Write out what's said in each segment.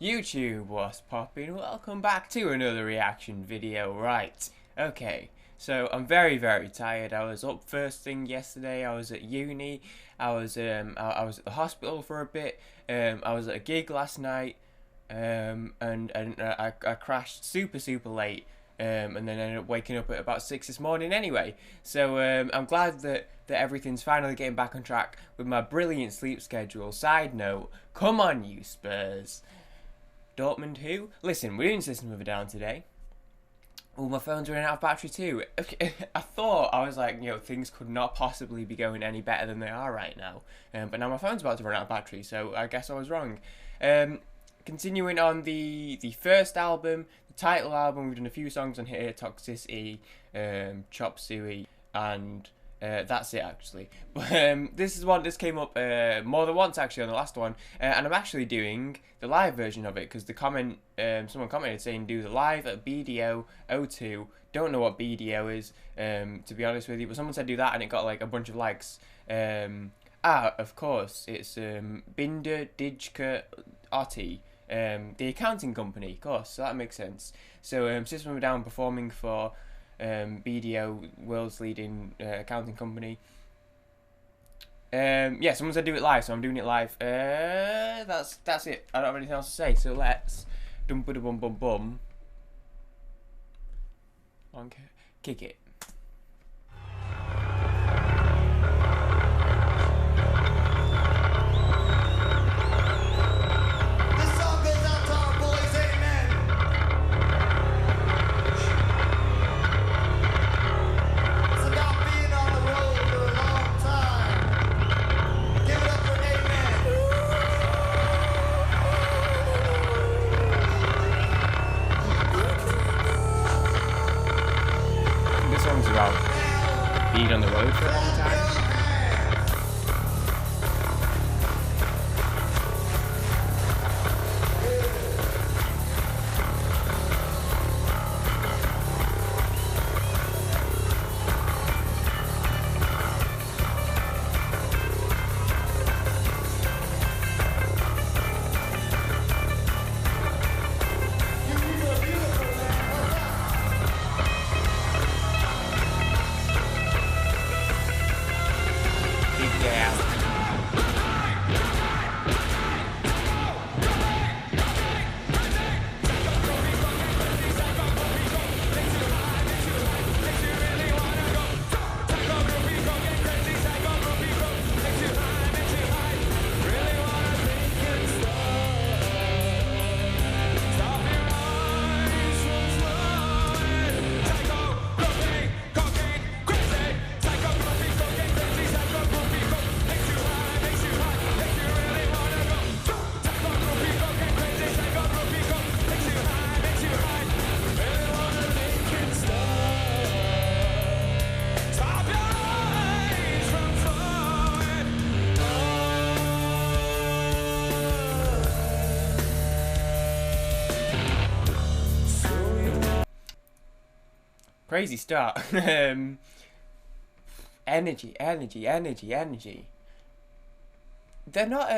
YouTube, what's poppin'? Welcome back to another reaction video. Right, okay, so I'm very tired. I was up first thing yesterday. I was at uni. I was at the hospital for a bit. I was at a gig last night. I crashed super late. And then ended up waking up at about 6 this morning anyway. So I'm glad that everything's finally getting back on track with my brilliant sleep schedule. Side note, come on you Spurs. Dortmund who? Listen, we're doing System of a Down today. Oh, my phone's running out of battery too. I was like, things could not possibly be going any better than they are right now. But now my phone's about to run out of battery, so I guess I was wrong. Continuing on the first album, the title album, we've done a few songs on here, Toxicity, Chop Suey, and that's it actually. But this came up more than once actually on the last one, and I'm actually doing the live version of it because someone commented saying do the live at BDO 02. Don't know what BDO is, to be honest with you, but someone said do that and it got like a bunch of likes. Of course, it's Binder Dijke Otti. The accounting company, of course, so that makes sense. So System of a Down performing for BDO, world's leading accounting company. Someone said do it live, so I'm doing it live. That's it. I don't have anything else to say, so let's dum ba bum bum bum. Okay, kick it. About being on the road for a long time. Crazy start. Energy. They're not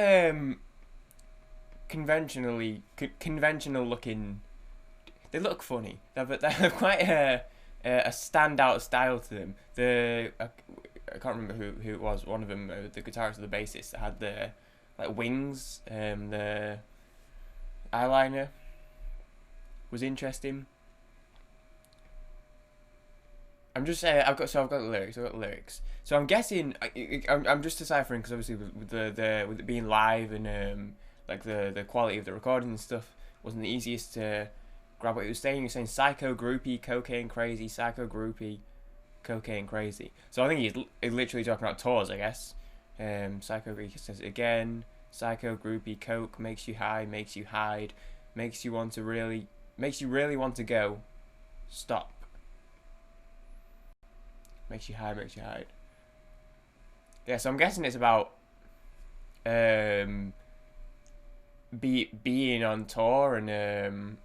conventional looking. They look funny. They have quite a standout style to them. I can't remember who it was. One of them, the guitarist or the bassist, had the wings. The eyeliner was interesting. I'm just saying. I've got the lyrics. So I'm guessing. I'm just deciphering because obviously with it being live and the quality of the recording and stuff wasn't the easiest to grab what he was saying. He was saying psycho groupie, cocaine crazy, psycho groupie, cocaine crazy. So I think he's literally talking about tours, I guess. Psycho groupie says it again. Psycho groupie, coke makes you high, makes you hide, makes you really want to go. Stop. Makes you hide. Yeah, so I'm guessing it's about being on tour and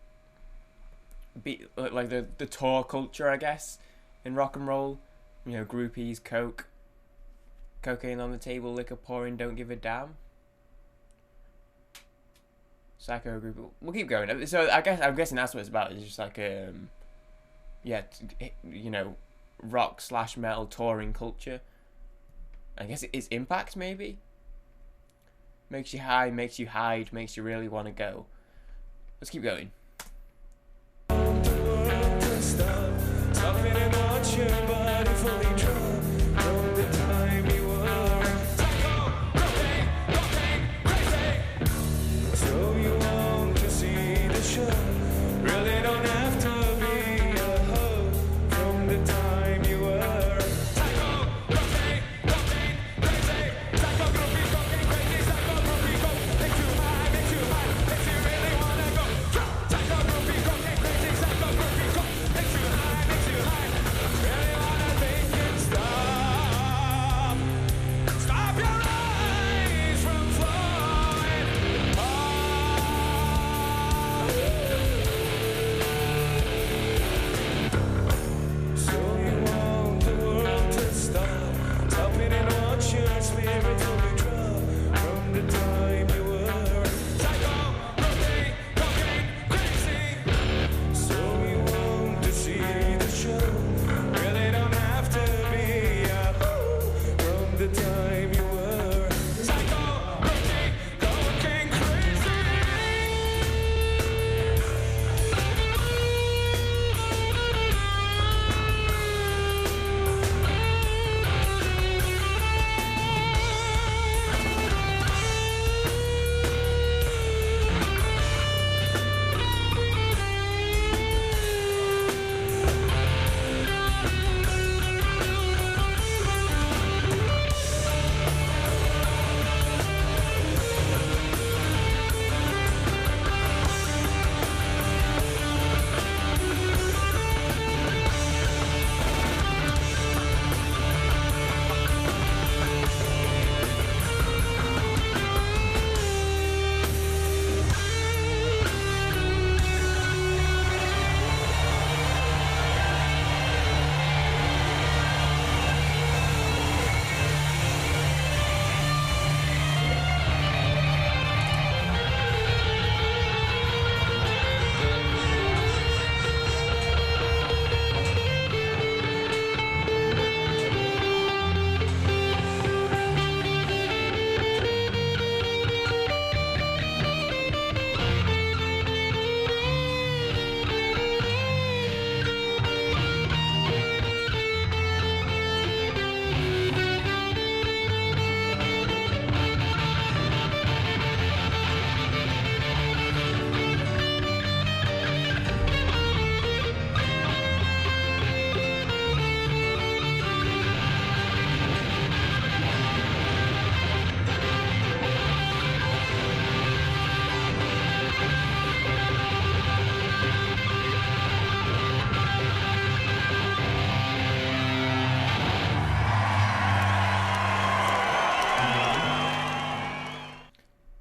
the tour culture, I guess, in rock and roll. Groupies, cocaine on the table, liquor pouring, don't give a damn. Psycho group. We'll keep going. So I'm guessing that's what it's about. It's just like yeah, rock slash metal touring culture. I guess it's impact maybe. Makes you high, makes you hide, makes you really want to go. Let's keep going.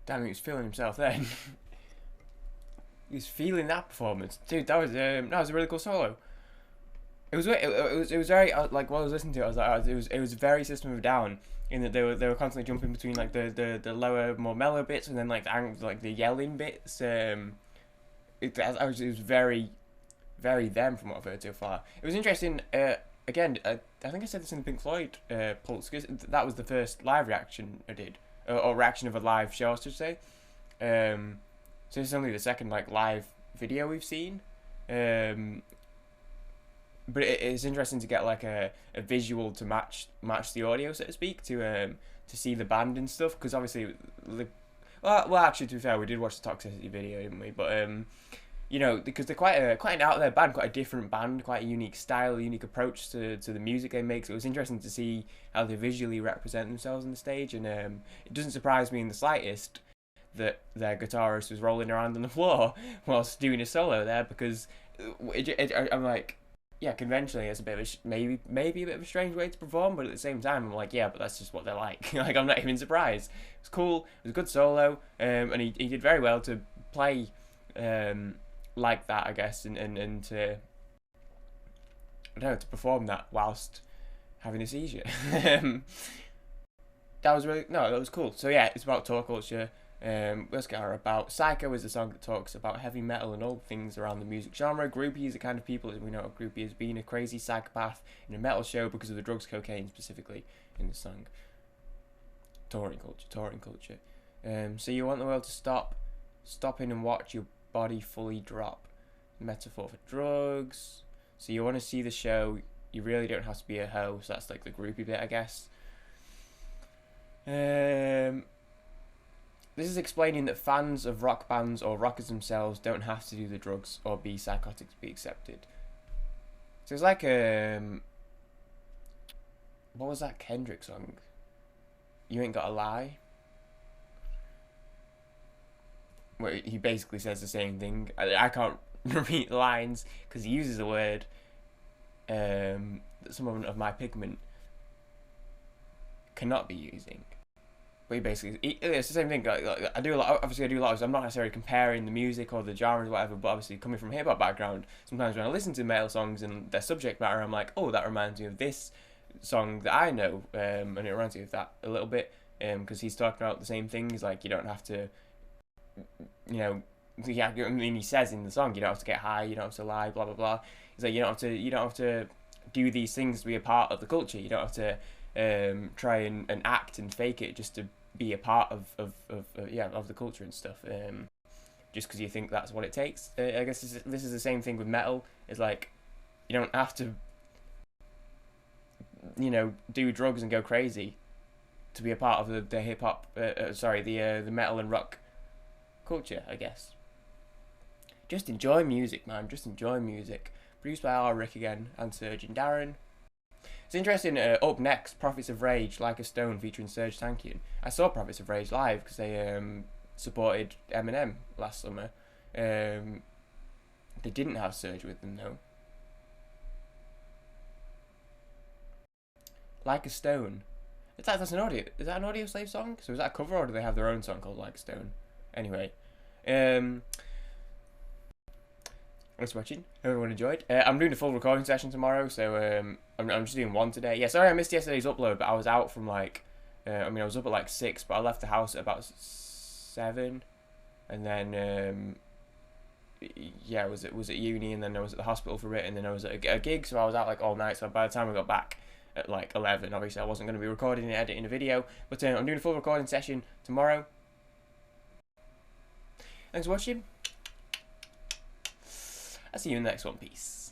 Damn, he was feeling himself then. He was feeling that performance, dude. That was a really cool solo. It was very like while I was listening to it, I was like, it was very System of a Down in that they were constantly jumping between like the lower, more mellow bits and then like the yelling bits. It was very them from what I've heard so far. It was interesting. Again, I think I said this in the Pink Floyd Pulse, because that was the first live reaction I did, or reaction of a live show, I should say. So this is only the second like live video we've seen. But it's interesting to get like a visual to match the audio, so to speak, to see the band and stuff, because obviously, well, actually, to be fair, we did watch the Toxicity video, didn't we? But because they're quite an out there band, quite a different band, quite a unique style, a unique approach to the music they make. So it was interesting to see how they visually represent themselves on the stage, and it doesn't surprise me in the slightest that their guitarist was rolling around on the floor whilst doing a solo there, because I'm like, yeah, conventionally it's a bit of maybe a bit of a strange way to perform, but at the same time I'm like, yeah, but that's just what they're like. Like, I'm not even surprised. It's cool. It was a good solo, and he did very well to play like that, I guess, and to, I don't know, to perform that whilst having a seizure. That was cool. So yeah, it's about tour culture. Let's get her about. Psycho is the song that talks about heavy metal and all things around the music genre. Groupie is the kind of people, as we know, a groupie is being a crazy psychopath in a metal show because of the drugs, cocaine specifically in the song. Touring culture. So you want the world to stop in and watch your body fully drop. Metaphor for drugs. So you want to see the show. You really don't have to be a hoe. So that's like the groupie bit, I guess. This is explaining that fans of rock bands or rockers themselves don't have to do the drugs or be psychotic to be accepted. So it's like what was that Kendrick song? You Ain't Gotta Lie. Where he basically says the same thing. I can't repeat the lines because he uses the word that someone of my pigment cannot be using. But he basically, it's the same thing. Like, I do a lot. Obviously, I do a lot. I'm not necessarily comparing the music or the genres or whatever. But obviously, coming from a hip hop background, sometimes when I listen to metal songs and their subject matter, I'm like, oh, that reminds me of this song that I know, and it reminds me of that a little bit. Because he's talking about the same things. Like, you don't have to, yeah. I mean, he says in the song, you don't have to get high, you don't have to lie, blah blah blah. He's like, you don't have to do these things to be a part of the culture. You don't have to try and act and fake it just to be a part of the culture and stuff. Just because you think that's what it takes. I guess this is the same thing with metal. It's like you don't have to, do drugs and go crazy to be a part of the hip hop. The metal and rock culture, I guess. Just enjoy music, man. Just enjoy music. Produced by R. Rick again and Serge and Darren. It's interesting. Up next, Prophets of Rage, Like a Stone, featuring Serge Tankian. I saw Prophets of Rage live because they supported Eminem last summer. They didn't have Serge with them though. Like a Stone. That's an audio. Is that an Audio Slave song? So is that a cover or do they have their own song called Like a Stone? Anyway, thanks for watching. Hope everyone enjoyed. I'm doing a full recording session tomorrow, so I'm just doing one today. Yeah, sorry I missed yesterday's upload, but I was out from I was up at 6, but I left the house at about 7, and then I was at uni, and then I was at the hospital for it, and then I was at a gig, so I was out all night. So by the time I got back at 11, obviously I wasn't going to be recording and editing a video, but I'm doing a full recording session tomorrow. Thanks for watching. I'll see you in the next one. Peace.